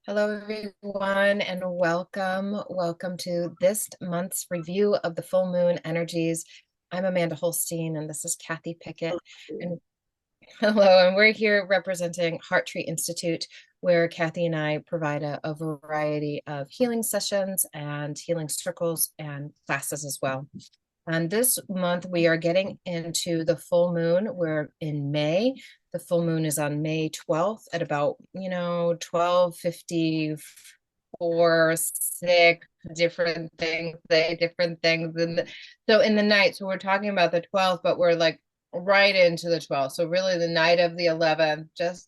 Hello, everyone, and welcome. Welcome to this month's review of the full moon energies. I'm Amanda Holstein, and this is Kathy Pickett. And hello, and we're here representing Heart Tree Institute, where Kathy and I provide a variety of healing sessions and healing circles and classes as well. And this month we are getting into the full moon. We're in May. The full moon is on May 12th at about, 12:54, 6, different things, say different things. So in the night, so we're talking about the 12th, but we're like right into the 12th. So really the night of the 11th, just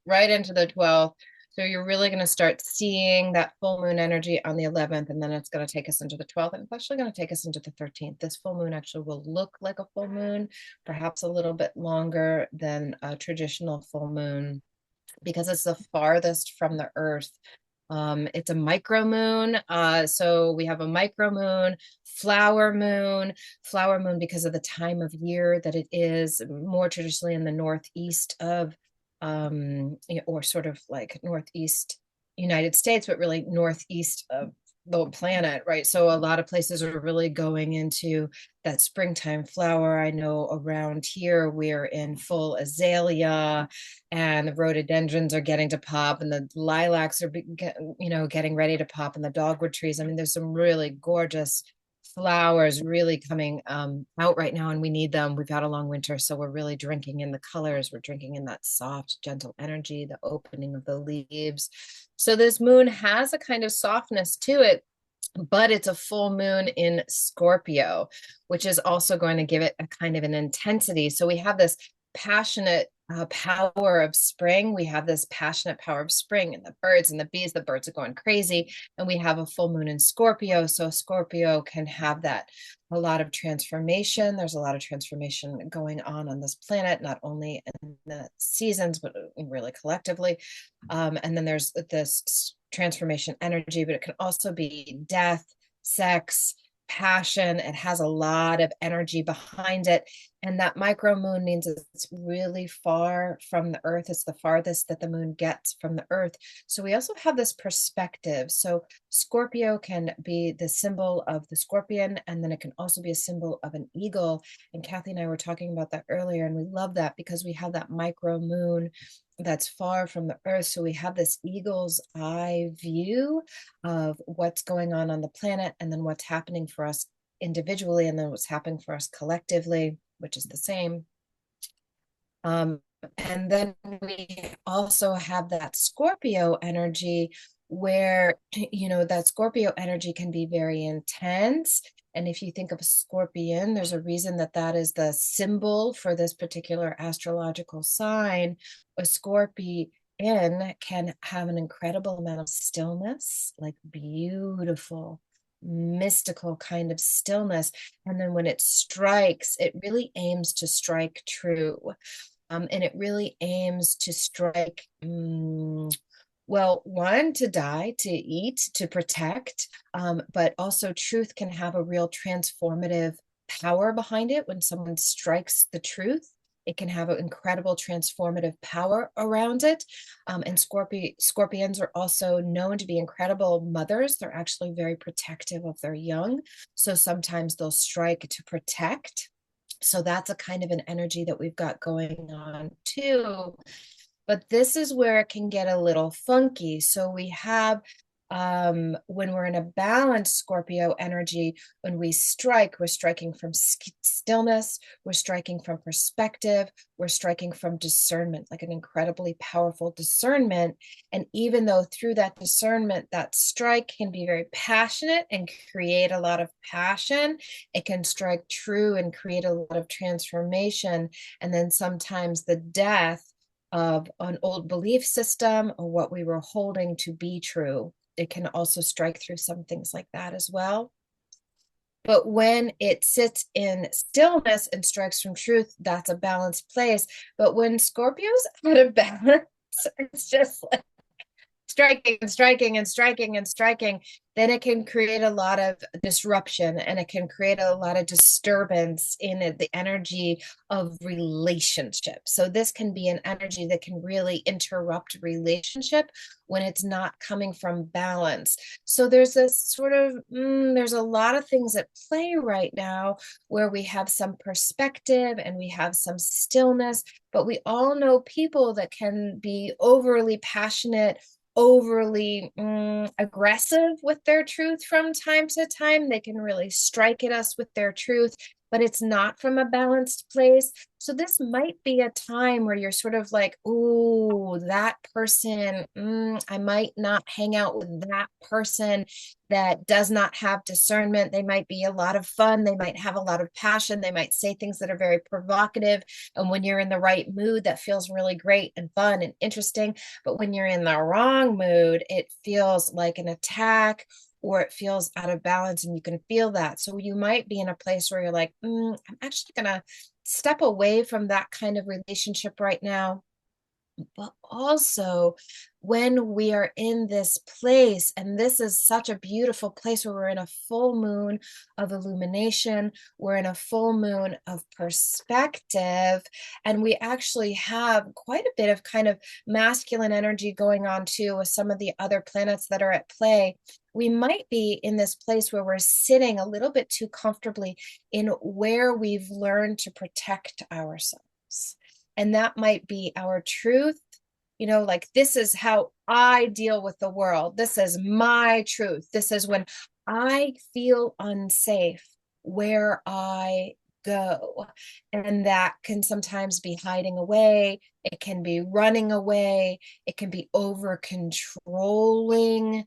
right into the 12th. So you're really going to start seeing that full moon energy on the 11th, and then it's going to take us into the 12th, and it's actually going to take us into the 13th. This full moon actually will look like a full moon, perhaps a little bit longer than a traditional full moon because it's the farthest from the earth. It's a micro moon. So we have a micro moon, flower moon because of the time of year that it is, more traditionally in the northeast of or sort of like northeast United States, but really northeast of the planet, right? So a lot of places are really going into that springtime flower. I know around here we're in full azalea, and the rhododendrons are getting to pop, and the lilacs are getting ready to pop, and the dogwood trees. I mean, there's some really gorgeous flowers really coming out right now, and we need them. We've had a long winter, so we're really drinking in the colors. We're drinking in that soft, gentle energy, the opening of the leaves. So this moon has a kind of softness to it, but it's a full moon in Scorpio, which is also going to give it a kind of an intensity. So we have this passionate power of spring. We have this passionate power of spring, and the birds and the bees, the birds are going crazy. And we have a full moon in Scorpio. So Scorpio can have that a lot of transformation. There's a lot of transformation going on this planet, not only in the seasons, but really collectively. And then there's this transformation energy, but it can also be death, sex, passion. It has a lot of energy behind it. And that micro moon means it's really far from the earth. It's the farthest that the moon gets from the earth. So we also have this perspective. So Scorpio can be the symbol of the scorpion, and then it can also be a symbol of an eagle. And Kathy and I were talking about that earlier, and we love that because we have that micro moon that's far from the earth. So we have this eagle's eye view of what's going on the planet, and then what's happening for us individually, and then what's happening for us collectively, which is the same. And then we also have that Scorpio energy where, that Scorpio energy can be very intense. And if you think of a scorpion, there's a reason that that is the symbol for this particular astrological sign. A scorpion can have an incredible amount of stillness, like beautiful, mystical kind of stillness. And then when it strikes, it really aims to strike true. And it really aims to strike, well, one, to die, to eat, to protect, but also truth can have a real transformative power behind it. When someone strikes the truth, it can have an incredible transformative power around it. And scorpions are also known to be incredible mothers. They're actually very protective of their young. So sometimes they'll strike to protect. So that's a kind of an energy that we've got going on too. But this is where it can get a little funky. So we have, when we're in a balanced Scorpio energy, when we strike, we're striking from stillness, we're striking from perspective, we're striking from discernment, like an incredibly powerful discernment. And even though through that discernment, that strike can be very passionate and create a lot of passion, it can strike true and create a lot of transformation. And then sometimes the death of an old belief system or what we were holding to be true. It can also strike through some things like that as well. But when it sits in stillness and strikes from truth, that's a balanced place. But when Scorpio's out of balance, it's just like striking and striking and striking and striking, then it can create a lot of disruption and it can create a lot of disturbance in it, the energy of relationship. So this can be an energy that can really interrupt relationship when it's not coming from balance. So there's this sort of, there's a lot of things at play right now where we have some perspective and we have some stillness, but we all know people that can be overly passionate, overly aggressive with their truth from time to time. They can really strike at us with their truth, but it's not from a balanced place. So this might be a time where you're sort of like, ooh, that person, I might not hang out with that person that does not have discernment. They might be a lot of fun. They might have a lot of passion. They might say things that are very provocative. And when you're in the right mood, that feels really great and fun and interesting. But when you're in the wrong mood, it feels like an attack or it feels out of balance and you can feel that. So you might be in a place where you're like, I'm actually going to step away from that kind of relationship right now. But also, when we are in this place, and this is such a beautiful place where we're in a full moon of illumination, we're in a full moon of perspective, and we actually have quite a bit of kind of masculine energy going on too with some of the other planets that are at play. We might be in this place where we're sitting a little bit too comfortably in where we've learned to protect ourselves. And that might be our truth, like this is how I deal with the world. This is my truth. This is when I feel unsafe where I go. And that can sometimes be hiding away. It can be running away. It can be over controlling.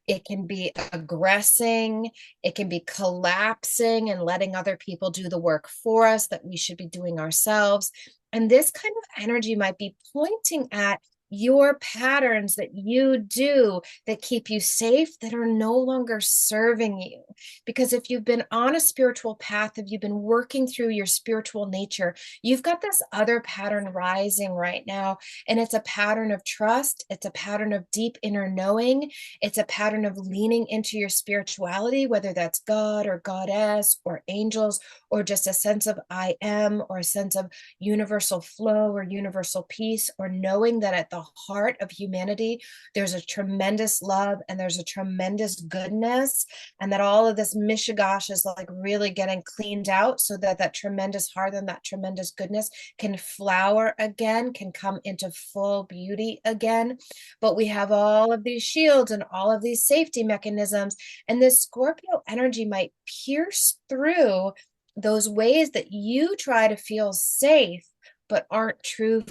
It can be aggressing. It can be collapsing and letting other people do the work for us that we should be doing ourselves. And this kind of energy might be pointing at your patterns that you do that keep you safe that are no longer serving you. Because if you've been on a spiritual path, if you've been working through your spiritual nature, you've got this other pattern rising right now. And it's a pattern of trust. It's a pattern of deep inner knowing. It's a pattern of leaning into your spirituality, whether that's God or goddess or angels, or just a sense of I am, or a sense of universal flow or universal peace, or knowing that at the heart of humanity, there's a tremendous love and there's a tremendous goodness, and that all of this mishigash is like really getting cleaned out so that that tremendous heart and that tremendous goodness can flower again, can come into full beauty again. But we have all of these shields and all of these safety mechanisms, and this Scorpio energy might pierce through those ways that you try to feel safe but aren't true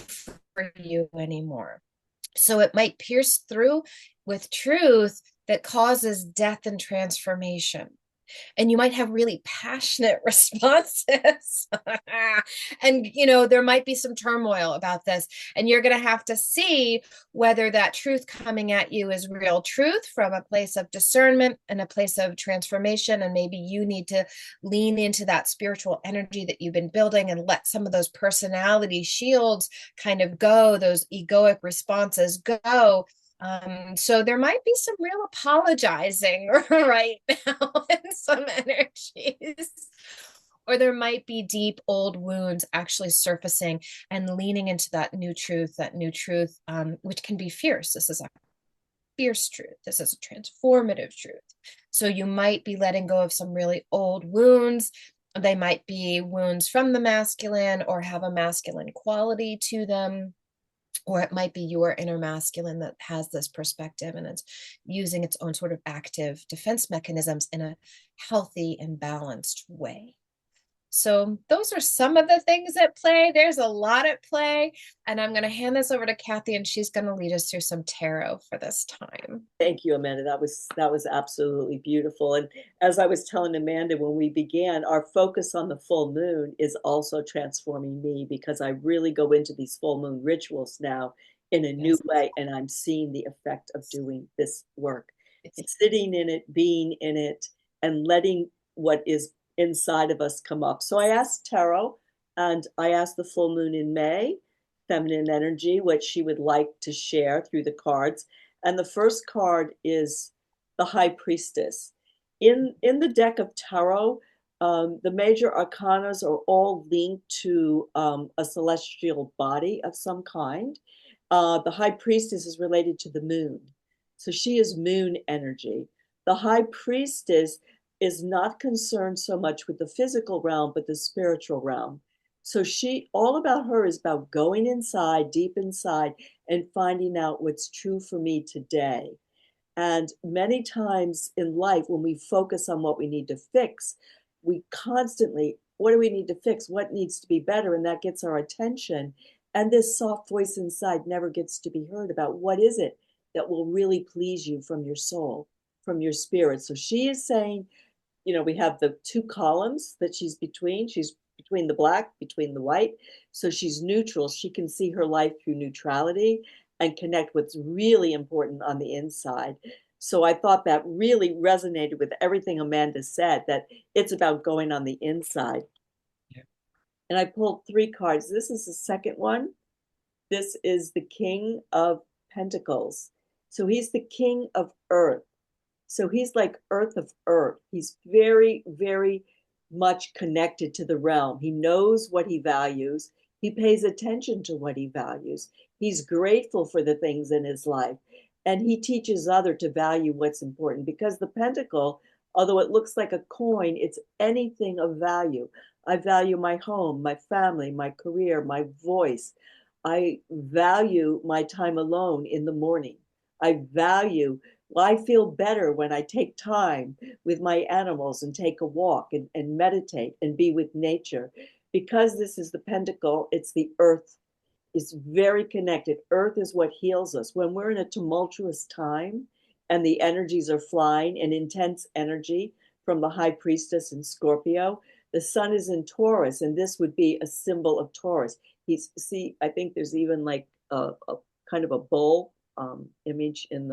for you anymore. So it might pierce through with truth that causes death and transformation. And you might have really passionate responses. And, there might be some turmoil about this. And you're going to have to see whether that truth coming at you is real truth from a place of discernment and a place of transformation. And maybe you need to lean into that spiritual energy that you've been building and let some of those personality shields kind of go, those egoic responses go. So there might be some real apologizing right now in some energies. Or there might be deep old wounds actually surfacing and leaning into that new truth, which can be fierce. This is a fierce truth. This is a transformative truth. So you might be letting go of some really old wounds. They might be wounds from the masculine or have a masculine quality to them. Or it might be your inner masculine that has this perspective and it's using its own sort of active defense mechanisms in a healthy and balanced way. So those are some of the things at play. There's a lot at play. And I'm going to hand this over to Kathi, and she's going to lead us through some tarot for this time. Thank you, Amanda. That was absolutely beautiful. And as I was telling Amanda when we began, our focus on the full moon is also transforming me, because I really go into these full moon rituals now in a new way, and I'm seeing the effect of doing this work. It's sitting in it, being in it, and letting what is inside of us come up. So I asked Tarot, and I asked the full moon in May, feminine energy, what she would like to share through the cards. And the first card is the High Priestess. In the deck of tarot, the major arcanas are all linked to a celestial body of some kind. The High Priestess is related to the moon. So she is moon energy. The High Priestess is not concerned so much with the physical realm, but the spiritual realm. So she, all about her is about going inside, deep inside, and finding out what's true for me today. And many times in life, when we focus on what we need to fix, we constantly, what do we need to fix? What needs to be better? And that gets our attention. And this soft voice inside never gets to be heard about what is it that will really please you from your soul, from your spirit. So she is saying, we have the two columns that she's between. She's between the black, between the white. So she's neutral. She can see her life through neutrality and connect what's really important on the inside. So I thought that really resonated with everything Amanda said, that it's about going on the inside. Yeah. And I pulled three cards. This is the second one. This is the King of Pentacles. So he's the king of earth. So he's like earth of earth. He's very, very much connected to the realm. He knows what he values. He pays attention to what he values. He's grateful for the things in his life. And he teaches other to value what's important, because the pentacle, although it looks like a coin, it's anything of value. I value my home, my family, my career, my voice. I value my time alone in the morning. I value, I feel better when I take time with my animals and take a walk and meditate and be with nature. Because this is the pentacle, it's the earth is very connected. Earth is what heals us. When we're in a tumultuous time and the energies are flying, an intense energy from the high priestess in Scorpio, the sun is in Taurus, and this would be a symbol of Taurus. I think there's even like a kind of a bull image in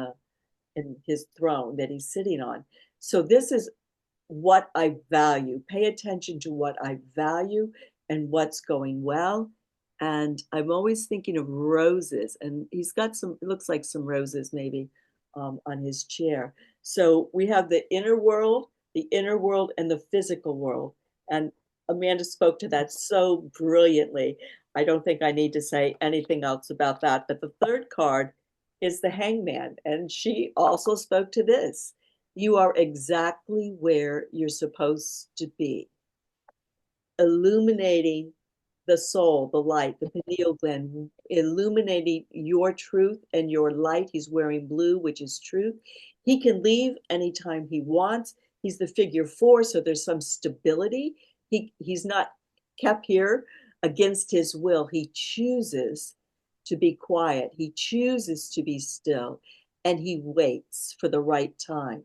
his throne that he's sitting on. So this is what I value. Pay attention to what I value and what's going well. And I'm always thinking of roses, and he's got some, it looks like some roses maybe on his chair. So we have the inner world, and the physical world. And Amanda spoke to that so brilliantly. I don't think I need to say anything else about that. But the third card is the hangman, and she also spoke to this. You are exactly where you're supposed to be, illuminating the soul, the light, the pineal gland, illuminating your truth and your light. He's wearing blue, which is truth. He can leave anytime he wants. He's the figure four, so there's some stability. He's not kept here against his will. He chooses to be quiet. He chooses to be still, and he waits for the right time.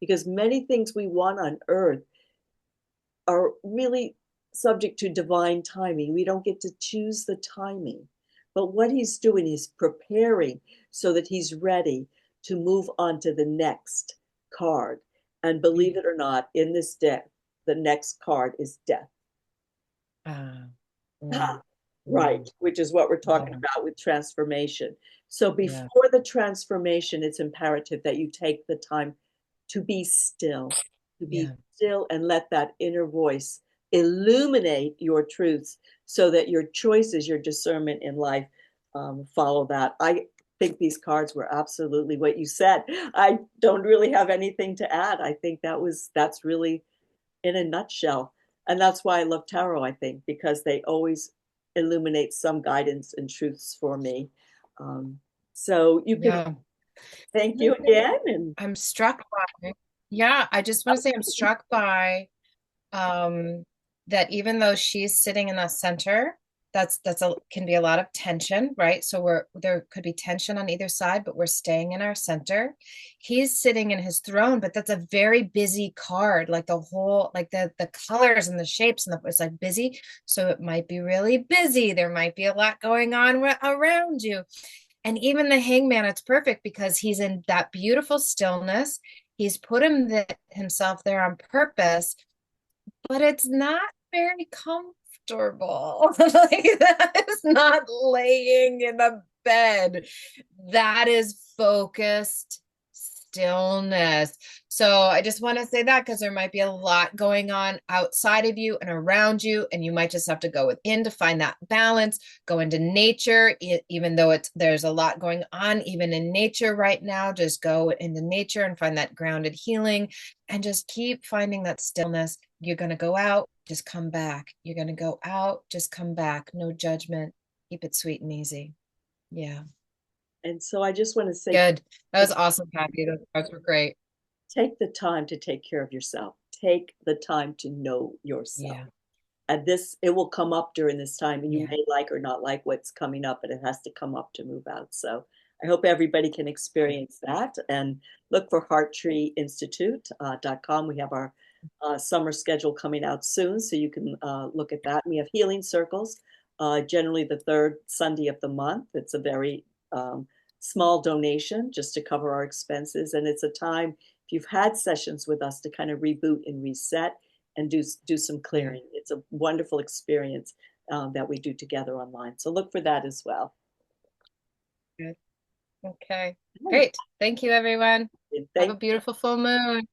Because many things we want on earth are really subject to divine timing. We don't get to choose the timing. But what he's doing is preparing so that he's ready to move on to the next card. And believe it or not, in this deck, the next card is death. Uh, mm, Right, mm, which is what we're talking yeah, about with transformation. So yeah, before the transformation, it's imperative that you take the time to be still, to be yeah, still and let that inner voice illuminate your truths so that your choices, your discernment in life follow that. I think these cards were absolutely what you said. I don't really have anything to add. I think that's really in a nutshell. And that's why I love tarot, I think, because they always illuminate some guidance and truths for me. Um, so you can yeah. thank you again. And I'm struck by, yeah, I just want to say I'm struck by um that even though she's sitting in the center, that's a can be a lot of tension, right? So there could be tension on either side, but we're staying in our center. He's sitting in his throne, but that's a very busy card, like the whole, like the colors and the shapes, and it's like busy. So it might be really busy. There might be a lot going on around you. And even the hangman, it's perfect because he's in that beautiful stillness. He's put himself there on purpose, but it's not very comfortable. Like that is not laying in a bed. That is focused stillness. So I just want to say that because there might be a lot going on outside of you and around you, and you might just have to go within to find that balance, go into nature, even though there's a lot going on, even in nature right now, just go into nature and find that grounded healing and just keep finding that stillness. You're going to go out, just come back. You're going to go out, just come back. No judgment. Keep it sweet and easy. Yeah. And so I just want to say, Good. That was awesome, Kathi. Those cards were great. take the time to take care of yourself. Take the time to know yourself. Yeah. And this, it will come up during this time, and you Yeah. may like or not like what's coming up, but it has to come up to move out. So I hope everybody can experience that, and look for hearttreeinstitute.com. We have our summer schedule coming out soon, so you can look at that. We have healing circles, generally the third Sunday of the month. It's a very small donation just to cover our expenses, and it's a time, if you've had sessions with us, to kind of reboot and reset and do some Yeah. clearing. It's a wonderful experience that we do together online. So look for that as well. Good. Okay. Right. Great. Thank you, everyone. Have a Thank beautiful full moon.